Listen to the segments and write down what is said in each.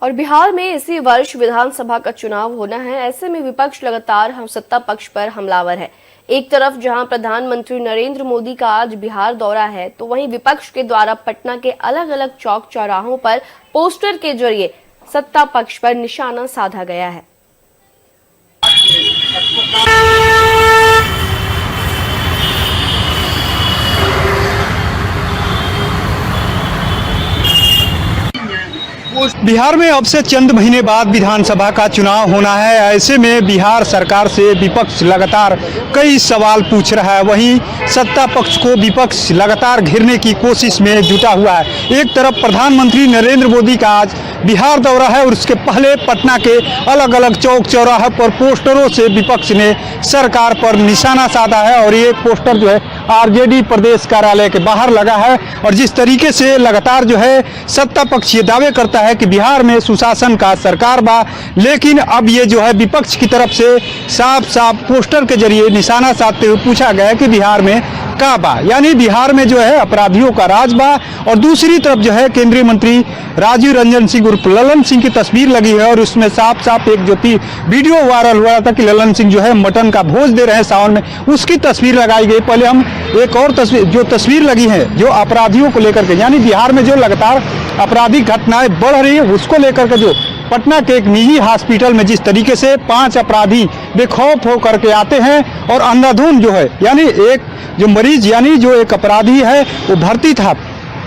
और बिहार में इसी वर्ष विधानसभा का चुनाव होना है। ऐसे में विपक्ष लगातार हम सत्ता पक्ष पर हमलावर है। एक तरफ जहां प्रधानमंत्री नरेंद्र मोदी का आज बिहार दौरा है, तो वहीं विपक्ष के द्वारा पटना के अलग अलग चौक चौराहों पर पोस्टर के जरिए सत्ता पक्ष पर निशाना साधा गया है। बिहार में अब से चंद महीने बाद विधानसभा का चुनाव होना है। ऐसे में बिहार सरकार से विपक्ष लगातार कई सवाल पूछ रहा है। वहीं सत्ता पक्ष को विपक्ष लगातार घेरने की कोशिश में जुटा हुआ है। एक तरफ प्रधानमंत्री नरेंद्र मोदी का आज बिहार दौरा है और उसके पहले पटना के अलग अलग चौक चौराहे पर पोस्टरों से विपक्ष ने सरकार पर निशाना साधा है। और ये पोस्टर जो है आरजेडी प्रदेश कार्यालय के बाहर लगा है। और जिस तरीके से लगातार जो है सत्ता पक्ष ये दावे करता है कि बिहार में सुशासन का सरकार बा, लेकिन अब ये जो है विपक्ष की तरफ से साफ साफ पोस्टर के जरिए निशाना साधते हुए पूछा गया है कि बिहार में का बा, यानी बिहार में जो है अपराधियों का राज बा। और दूसरी तरफ जो है केंद्रीय मंत्री राजीव रंजन सिंह उर्फ ललन सिंह की तस्वीर लगी है। और उसमें साफ साफ एक जो वीडियो वायरल हुआ था कि ललन सिंह जो है मटन का भोज दे रहे हैं सावन में, उसकी तस्वीर लगाई गई। पहले हम एक और तस्वीर लगी है जो अपराधियों को लेकर के, यानी बिहार में जो लगातार आपराधिक घटनाएं बढ़ रही है उसको लेकर के जो पटना के एक निजी हॉस्पिटल में जिस तरीके से 5 अपराधी बेखौफ होकर के आते हैं और अंधाधुंध जो है, यानी एक जो मरीज यानी जो एक अपराधी है वो भर्ती था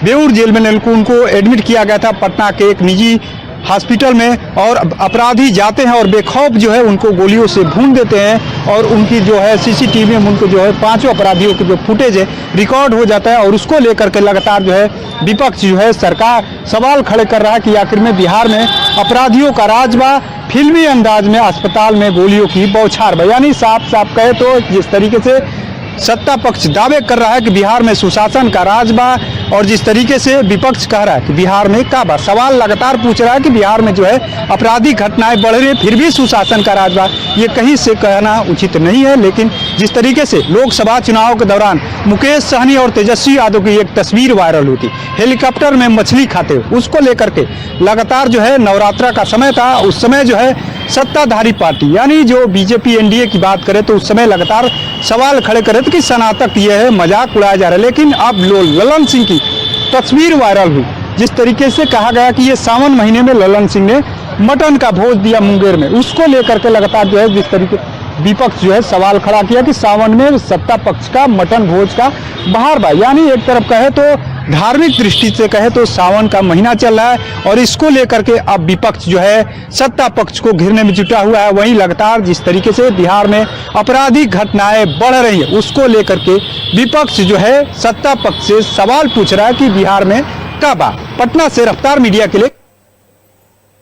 बेऊर जेल में, उनको एडमिट किया गया था पटना के एक निजी हॉस्पिटल में। और अपराधी जाते हैं और बेखौफ जो है उनको गोलियों से भून देते हैं। और उनकी जो है सीसीटीवी में उनको जो है 5 अपराधियों के जो फुटेज है रिकॉर्ड हो जाता है। और उसको लेकर के लगातार जो है विपक्ष जो है सरकार सवाल खड़े कर रहा है कि आखिर में बिहार में अपराधियों का राज बा, फिल्मी अंदाज में अस्पताल में गोलियों की बौछार बा। यानी साफ साफ कहे तो जिस तरीके से सत्ता पक्ष दावे कर रहा है कि बिहार में सुशासन का राज बा, और जिस तरीके से विपक्ष कह रहा है कि बिहार में का बा, सवाल लगातार पूछ रहा है कि बिहार में जो है आपराधिक घटनाएं बढ़ रही है फिर भी सुशासन का राज बा, ये कहीं से कहना उचित नहीं है। लेकिन जिस तरीके से लोकसभा चुनाव के दौरान मुकेश सहनी और तेजस्वी यादव की एक तस्वीर वायरल हुई थी हेलीकॉप्टर में मछली खाते हुए, उसको लेकर के लगातार जो है नवरात्रा का समय था, उस समय जो है सत्ताधारी पार्टी यानी जो बीजेपी एनडीए की बात करें तो उस समय लगातार सवाल खड़े करे थे कि स्नातक ये है, मजाक उड़ाया जा रहा है। लेकिन अब ललन सिंह की तस्वीर वायरल हुई, जिस तरीके से कहा गया कि ये सावन महीने में ललन सिंह ने मटन का भोज दिया मुंगेर में, उसको लेकर के लगातार जो है जिस तरीके विपक्ष जो है सवाल खड़ा किया कि सावन में सत्ता पक्ष का मटन भोज का बाहर बा। यानी एक तरफ कहे तो धार्मिक दृष्टि से कहे तो सावन का महीना चल रहा है और इसको लेकर के अब विपक्ष जो है सत्ता पक्ष को घेरने में जुटा हुआ है। वहीं लगातार जिस तरीके से बिहार में आपराधिक घटनाएं बढ़ रही है उसको लेकर के विपक्ष जो है सत्ता पक्ष से सवाल पूछ रहा है कि बिहार में का बा। पटना से रफ्तार मीडिया के लिए